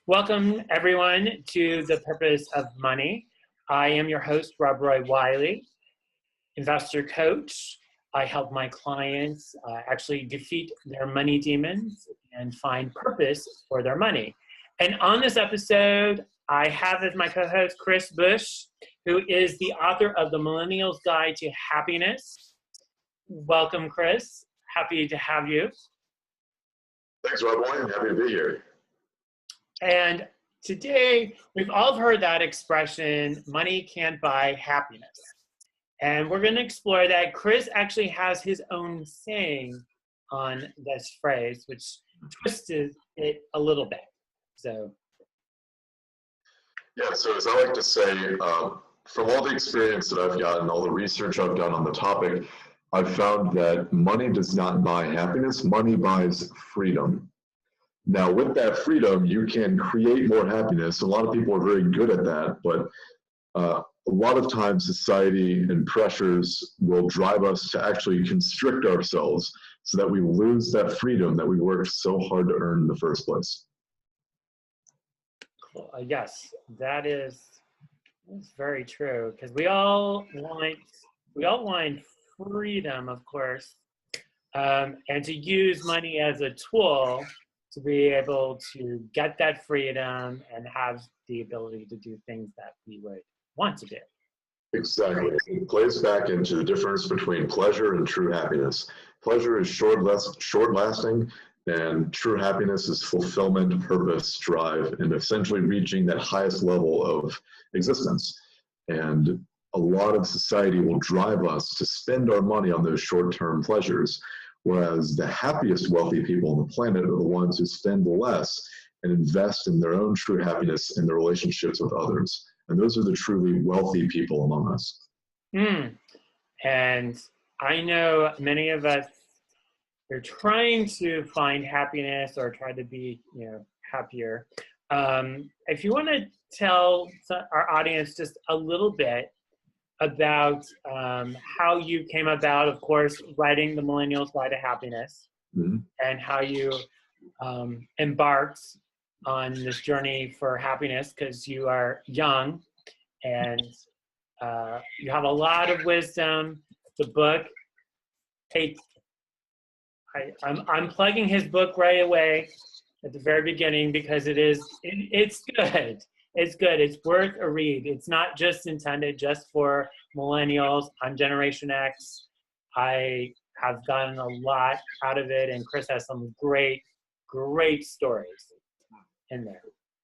Welcome, everyone, to The Purpose of Money. I am your host, Robroy Wiley, investor coach. I help my clients actually defeat their money demons and find purpose for their money. And on this episode, I have as my co-host Chris Butsch, who is the author of The Millennial's Guide to Happiness. Welcome, Chris. Happy to have you. Thanks, Robroy. I'm happy to be here. And today, we've all heard that expression, money can't buy happiness. And we're going to explore that. Chris actually has his own saying on this phrase, which twisted it a little bit. So as I like to say, from all the experience that I've gotten, all the research I've done on the topic, I've found that money does not buy happiness. Money buys freedom. Now, with that freedom, you can create more happiness. A lot of people are very good at that, but a lot of times society and pressures will drive us to actually constrict ourselves so that we lose that freedom that we worked so hard to earn in the first place. Cool. Yes, that's very true, because we all want freedom, of course, and to use money as a tool to be able to get that freedom and have the ability to do things that we would want to do. Exactly. It plays back into the difference between pleasure and true happiness. Pleasure is short-lasting, and true happiness is fulfillment, purpose, drive, and essentially reaching that highest level of existence. And a lot of society will drive us to spend our money on those short-term pleasures, whereas the happiest wealthy people on the planet are the ones who spend less and invest in their own true happiness and their relationships with others. And those are the truly wealthy people among us. And I know many of us are trying to find happiness or try to be, happier. If you want to tell our audience just a little bit about how you came about, of course, writing The Millennial's Guide to Happiness, and how you embarked on this journey for happiness, because you are young and you have a lot of wisdom. The book, I'm plugging his book right away at the very beginning, because it's good. It's good. It's worth a read. It's not just intended just for millennials. I'm Generation X. I have gotten a lot out of it, and Chris has some great stories in there.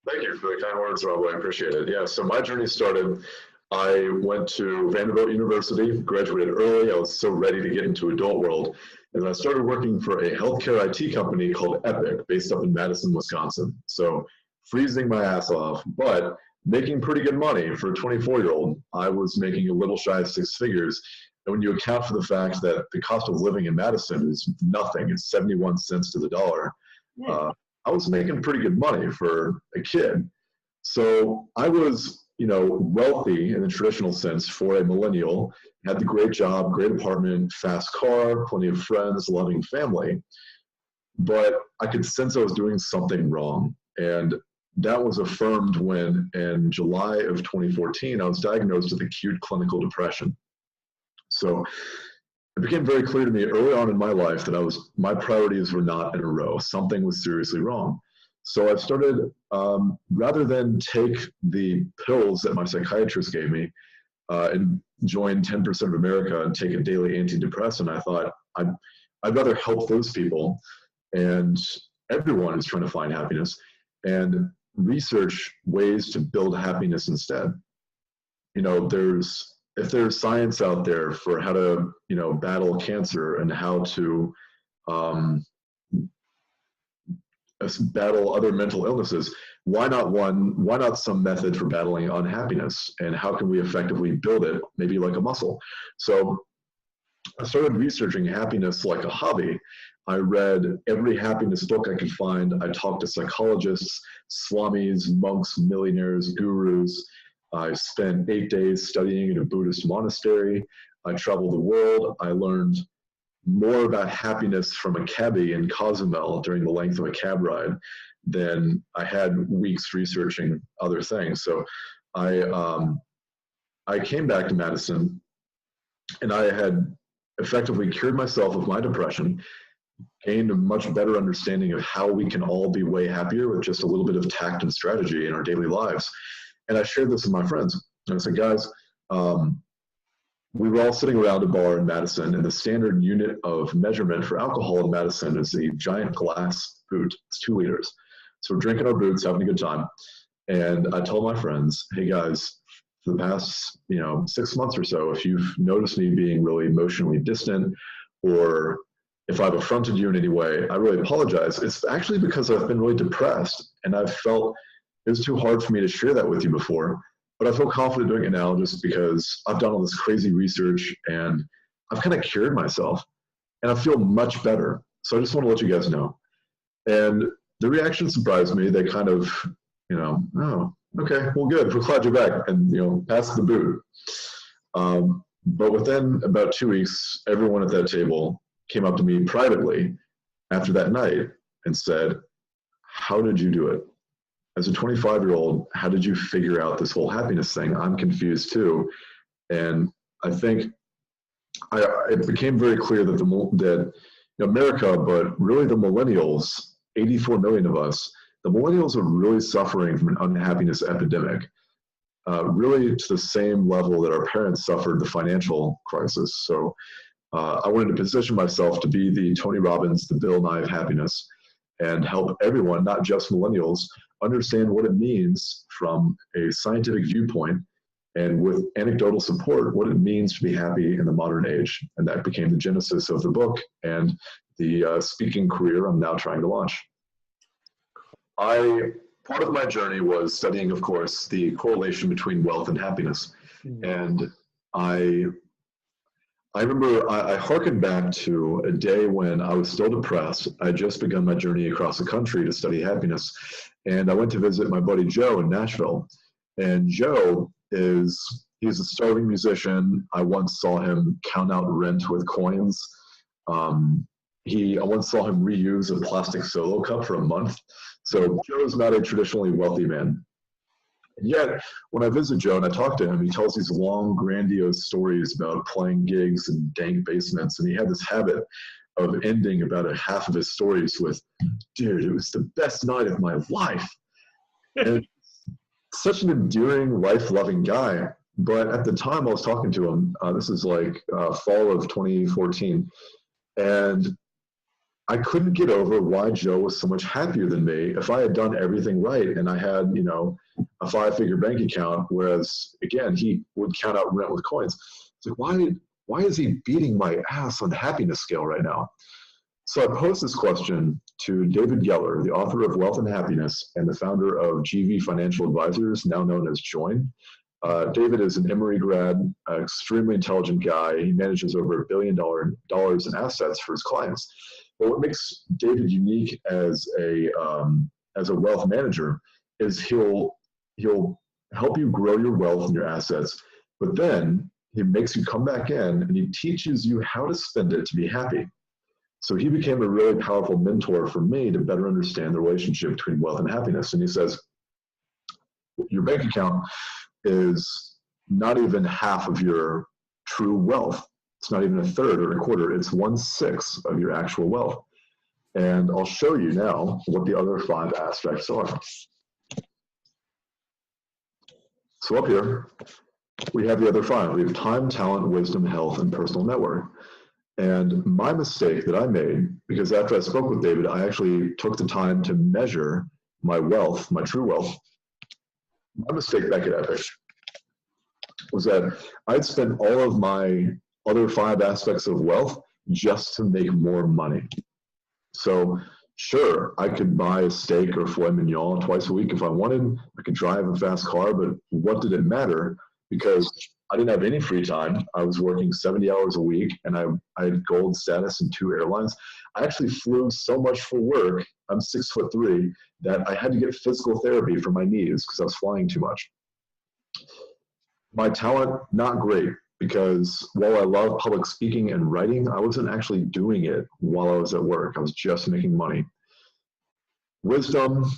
Thank you for the kind words, Rob. I appreciate it. Yeah, so my journey started, I went to Vanderbilt University, graduated early. I was so ready to get into adult world. And I started working for a healthcare IT company called Epic, based up in Madison, Wisconsin. So freezing my ass off, but making pretty good money for a 24-year-old. I was making a little shy of 6 figures. And when you account for the fact that the cost of living in Madison is nothing, it's 71 cents to the dollar, I was making pretty good money for a kid. So I was, wealthy in the traditional sense for a millennial, had the great job, great apartment, fast car, plenty of friends, loving family. But I could sense I was doing something wrong. And that was affirmed when, in July of 2014, I was diagnosed with acute clinical depression. So it became very clear to me early on in my life that my priorities were not in a row. Something was seriously wrong. So I started, rather than take the pills that my psychiatrist gave me and join 10% of America and take a daily antidepressant, I thought I'd rather help those people, and everyone is trying to find happiness, and research ways to build happiness instead. If there's science out there for how to, battle cancer and how to battle other mental illnesses, why not some method for battling unhappiness? And how can we effectively build it, maybe like a muscle? So I started researching happiness like a hobby. I read every happiness book I could find. I talked to psychologists, swamis, monks, millionaires, gurus. I spent 8 days studying in a Buddhist monastery. I traveled the world. I learned more about happiness from a cabbie in Cozumel during the length of a cab ride than I had weeks researching other things. So I came back to Madison, and I had effectively cured myself of my depression, gained a much better understanding of how we can all be way happier with just a little bit of tact and strategy in our daily lives. And I shared this with my friends. And I said, guys, we were all sitting around a bar in Madison, and the standard unit of measurement for alcohol in Madison is a giant glass boot. It's 2 liters. So we're drinking our boots, having a good time. And I told my friends, hey guys, for the past 6 months or so, if you've noticed me being really emotionally distant, or if I've affronted you in any way, I really apologize. It's actually because I've been really depressed, and I've felt it was too hard for me to share that with you before. But I feel confident doing it now just because I've done all this crazy research and I've kind of cured myself, and I feel much better. So I just want to let you guys know. And the reaction surprised me. They kind of, oh, okay, well, good. We're glad you're back. And, pass the boot. But within about 2 weeks, everyone at that table came up to me privately after that night and said, how did you do it? As a 25-year-old, how did you figure out this whole happiness thing? I'm confused too. And I think it became very clear that America, but really the millennials, 84 million of us, the millennials are really suffering from an unhappiness epidemic, really to the same level that our parents suffered the financial crisis. So I wanted to position myself to be the Tony Robbins, the Bill Nye of happiness, and help everyone, not just millennials, understand what it means from a scientific viewpoint and with anecdotal support, what it means to be happy in the modern age. And that became the genesis of the book and the speaking career I'm now trying to launch. Part of my journey was studying, of course, the correlation between wealth and happiness. And I remember I hearkened back to a day when I was still depressed. I had just begun my journey across the country to study happiness. And I went to visit my buddy Joe in Nashville. And Joe he's a starving musician. I once saw him count out rent with coins. I once saw him reuse a plastic solo cup for a month. So Joe is not a traditionally wealthy man. And yet, when I visit Joe and I talk to him, he tells these long, grandiose stories about playing gigs in dank basements. And he had this habit of ending about a half of his stories with, dude, it was the best night of my life. And such an endearing, life-loving guy. But at the time I was talking to him, this is like fall of 2014, and I couldn't get over why Joe was so much happier than me if I had done everything right and I had, a 5-figure bank account, whereas, again, he would count out rent with coins. It's like, why is he beating my ass on the happiness scale right now? So I posed this question to David Geller, the author of Wealth and Happiness and the founder of GV Financial Advisors, now known as Join. David is an Emory grad, extremely intelligent guy. He manages over $1 billion in assets for his clients. But what makes David unique as a wealth manager is he'll help you grow your wealth and your assets, but then he makes you come back in and he teaches you how to spend it to be happy. So he became a really powerful mentor for me to better understand the relationship between wealth and happiness. And he says, your bank account is not even half of your true wealth. It's not even a third or a quarter. It's 1/6 of your actual wealth. And I'll show you now what the other 5 aspects are. So up here, we have the other 5. We have time, talent, wisdom, health, and personal network. And my mistake that I made, because after I spoke with David, I actually took the time to measure my wealth, my true wealth. My mistake back at Epic was that I'd spent all of my other 5 aspects of wealth just to make more money. So sure, I could buy a steak or filet mignon twice a week if I wanted. I could drive a fast car, but what did it matter? Because I didn't have any free time. I was working 70 hours a week, and I had gold status in 2 airlines. I actually flew so much for work, I'm 6'3", that I had to get physical therapy for my knees because I was flying too much. My talent, not great. because while I love public speaking and writing, I wasn't actually doing it while I was at work. I was just making money. Wisdom,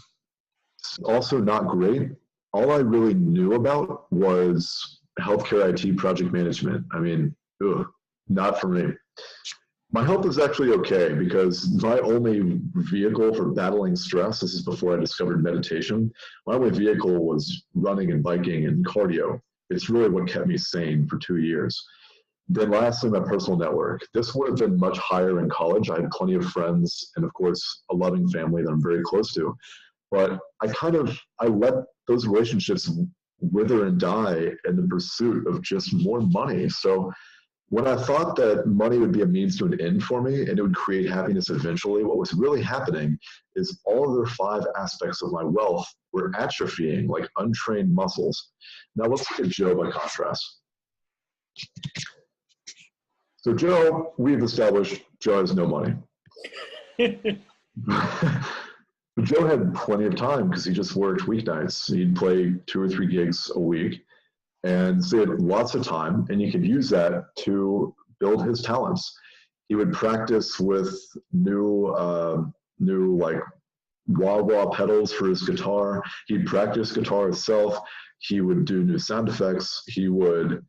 also not great. All I really knew about was healthcare IT project management. I mean, not for me. My health is actually okay because my only vehicle for battling stress, this is before I discovered meditation, my only vehicle was running and biking and cardio. It's really what kept me sane for 2 years. Then lastly, my personal network. This would have been much higher in college. I had plenty of friends and of course a loving family that I'm very close to. But I let those relationships wither and die in the pursuit of just more money. So when I thought that money would be a means to an end for me and it would create happiness eventually, what was really happening is all other 5 aspects of my wealth were atrophying like untrained muscles. Now let's look at Joe by contrast. So Joe, we've established Joe has no money. Joe had plenty of time because he just worked weeknights. He'd play 2 or 3 gigs a week. And so he had lots of time, and you could use that to build his talents. He would practice with new like wah-wah pedals for his guitar. He'd practice guitar itself. He would do new sound effects. He would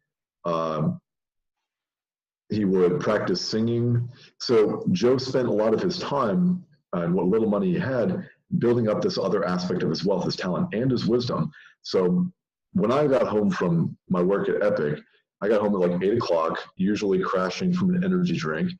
practice singing. So Joe spent a lot of his time and what little money he had building up this other aspect of his wealth, his talent, and his wisdom. So when I got home from my work at Epic, I got home at like 8 o'clock, usually crashing from an energy drink,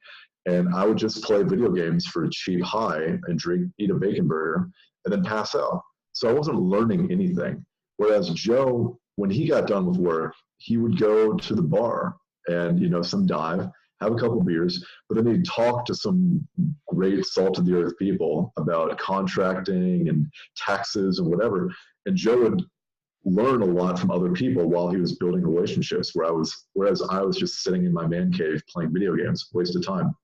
and I would just play video games for a cheap high and eat a bacon burger, and then pass out. So I wasn't learning anything. Whereas Joe, when he got done with work, he would go to the bar and, some dive, have a couple beers, but then he'd talk to some great salt of the earth people about contracting and taxes and whatever. And Joe would learn a lot from other people while he was building relationships, whereas I was just sitting in my man cave playing video games, waste of time.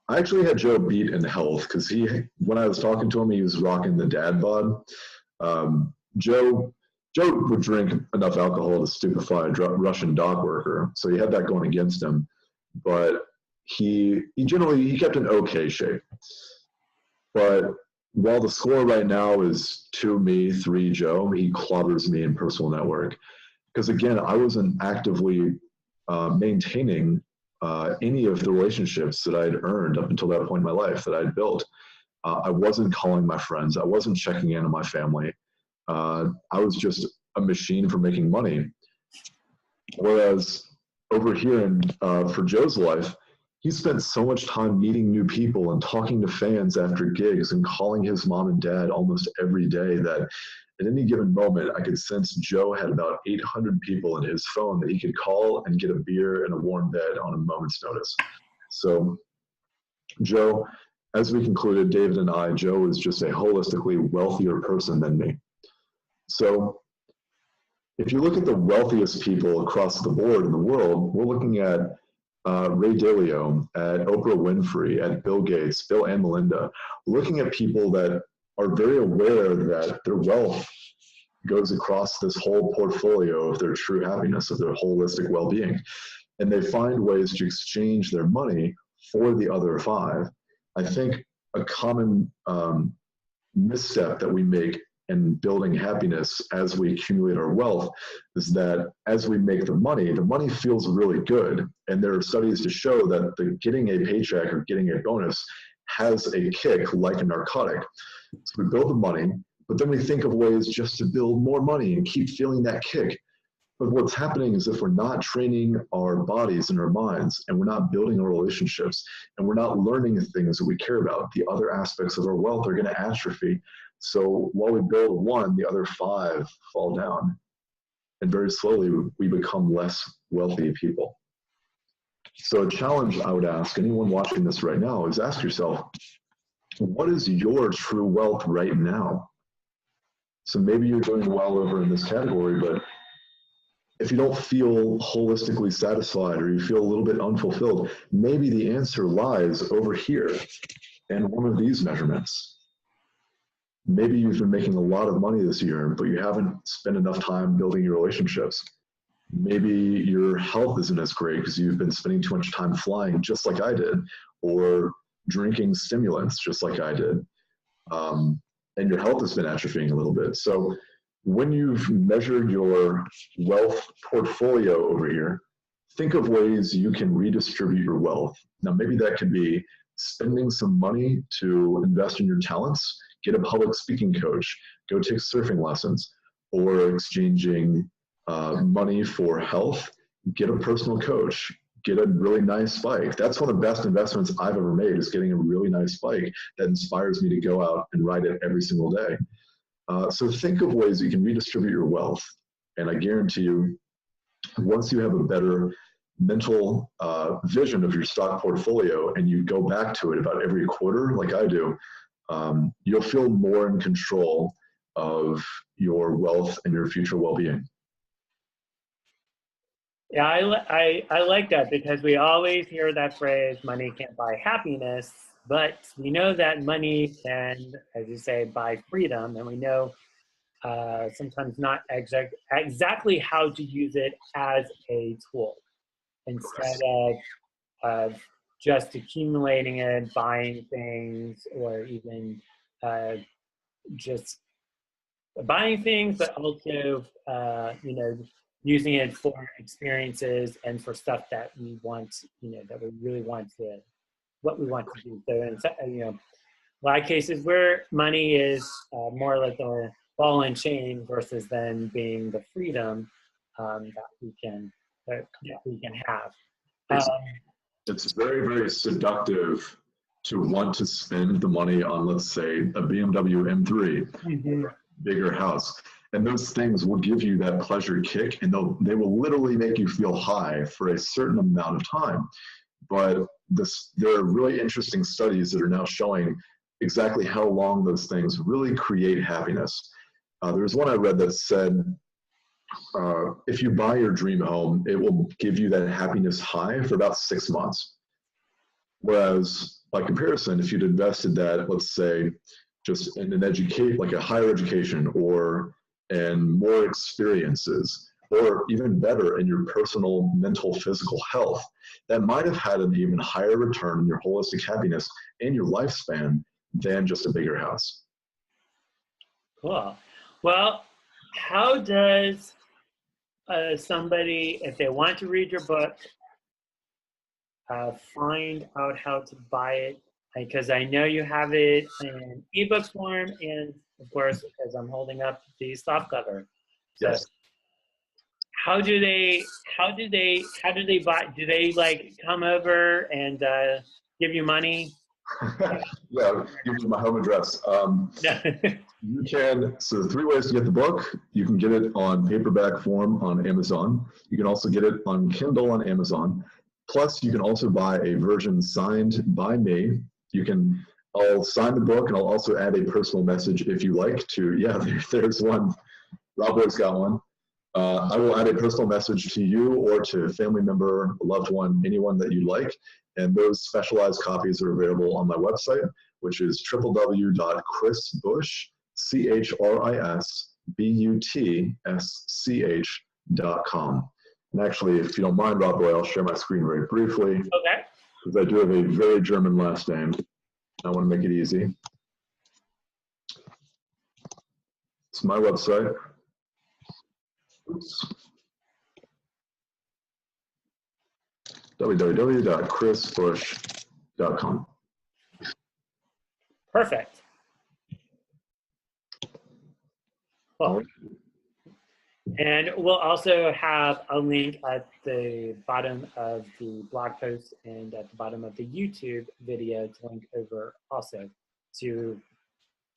I actually had Joe beat in health because when I was talking to him, he was rocking the dad bod. Joe would drink enough alcohol to stupefy a Russian dock worker, so he had that going against him. But he kept an okay shape. But while the score right now is 2 me, 3 Joe, he clobbers me in personal network. Because again, I wasn't actively maintaining any of the relationships that I'd earned up until that point in my life that I'd built. I wasn't calling my friends. I wasn't checking in on my family. I was just a machine for making money. Whereas over here for Joe's life, he spent so much time meeting new people and talking to fans after gigs and calling his mom and dad almost every day that at any given moment, I could sense Joe had about 800 people in his phone that he could call and get a beer and a warm bed on a moment's notice. So Joe, as we concluded, David and I, Joe is just a holistically wealthier person than me. So if you look at the wealthiest people across the board in the world, we're looking at Ray Dalio, at Oprah Winfrey, at Bill Gates, Bill and Melinda, looking at people that are very aware that their wealth goes across this whole portfolio of their true happiness, of their holistic well-being. And they find ways to exchange their money for the other 5. I think a common misstep that we make in building happiness as we accumulate our wealth is that as we make the money feels really good. And there are studies to show that getting a paycheck or getting a bonus has a kick like a narcotic. So we build the money, but then we think of ways just to build more money and keep feeling that kick. But what's happening is if we're not training our bodies and our minds, and we're not building our relationships, and we're not learning the things that we care about, the other aspects of our wealth are going to atrophy. So while we build one, the other 5 fall down. And very slowly, we become less wealthy people. So a challenge I would ask anyone watching this right now is ask yourself, what is your true wealth right now? So maybe you're doing well over in this category, but if you don't feel holistically satisfied or you feel a little bit unfulfilled, maybe the answer lies over here in one of these measurements. Maybe you've been making a lot of money this year, but you haven't spent enough time building your relationships. Maybe your health isn't as great because you've been spending too much time flying, just like I did, or drinking stimulants, just like I did. And your health has been atrophying a little bit. So when you've measured your wealth portfolio over here, think of ways you can redistribute your wealth. Now, maybe that could be spending some money to invest in your talents, get a public speaking coach, go take surfing lessons, or exchanging money for health, get a personal coach, get a really nice bike. That's one of the best investments I've ever made, is getting a really nice bike that inspires me to go out and ride it every single day. So think of ways you can redistribute your wealth. And I guarantee you, once you have a better mental vision of your stock portfolio and you go back to it about every quarter, like I do, you'll feel more in control of your wealth and your future well-being. Yeah, I like that, because we always hear that phrase, money can't buy happiness, but we know that money can, as you say, buy freedom, and we know sometimes not exactly how to use it as a tool, instead of just accumulating it, buying things, or even just buying things, but also, using it for experiences and for stuff that we want, that we really want to, what we want to do. So, a lot of cases where money is more like a ball and chain versus then being the freedom that we can have. It's very, very seductive to want to spend the money on, let's say, a BMW M3, mm-hmm. bigger house. And those things will give you that pleasure kick, and they will literally make you feel high for a certain amount of time. But there are really interesting studies that are now showing exactly how long those things really create happiness. There's one I read that said, if you buy your dream home, it will give you that happiness high for about 6 months. Whereas, by comparison, if you'd invested that, let's say, just in like a higher education and more experiences, or even better, in your personal, mental, physical health, that might have had an even higher return in your holistic happiness and your lifespan than just a bigger house. Cool. Well, how does somebody, if they want to read your book, find out how to buy it? Because I know you have it in ebook form, and of course, as I'm holding up the softcover. So yes. How do they buy? Do they like come over and give you money? Yeah, give you my home address. You can, so 3 ways to get the book. You can get it on paperback form on Amazon. You can also get it on Kindle on Amazon. Plus, you can also buy a version signed by me. I'll sign the book, and I'll also add a personal message if you like to. Yeah, there's one. Robroy's got one. I will add a personal message to you or to a family member, a loved one, anyone that you like. And those specialized copies are available on my website, which is www.chrisbusch.com. And actually, if you don't mind, Robroy, I'll share my screen very briefly. Okay. Because I do have a very German last name. I want to make it easy. It's my website. Oops. www.chrisbusch.com. Perfect. Well, and we'll also have a link at the bottom of the blog post and at the bottom of the YouTube video to link over also to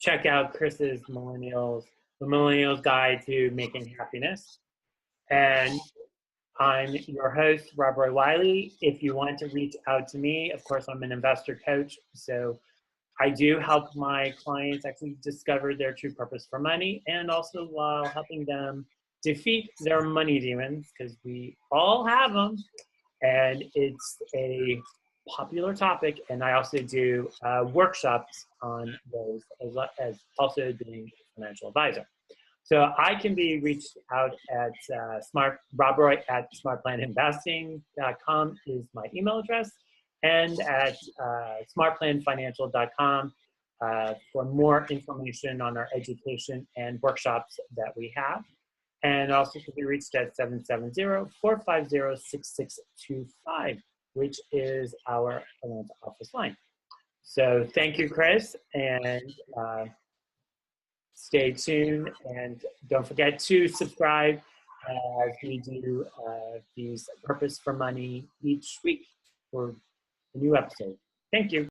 check out Chris's the Millennials Guide to Making Happiness. And I'm your host, Robroy Wiley. If you want to reach out to me, of course, I'm an investor coach. So I do help my clients actually discover their true purpose for money, and also while helping them defeat their money demons, because we all have them. And it's a popular topic. And I also do workshops on those, as well as also being a financial advisor. So I can be reached out at Robroy at smartplaninvesting.com is my email address, and at smartplanfinancial.com for more information on our education and workshops that we have. And also can be reached at 770-450-6625, which is our Atlanta office line. So thank you, Chris, and stay tuned. And don't forget to subscribe as we do these Purpose for Money each week for a new episode. Thank you.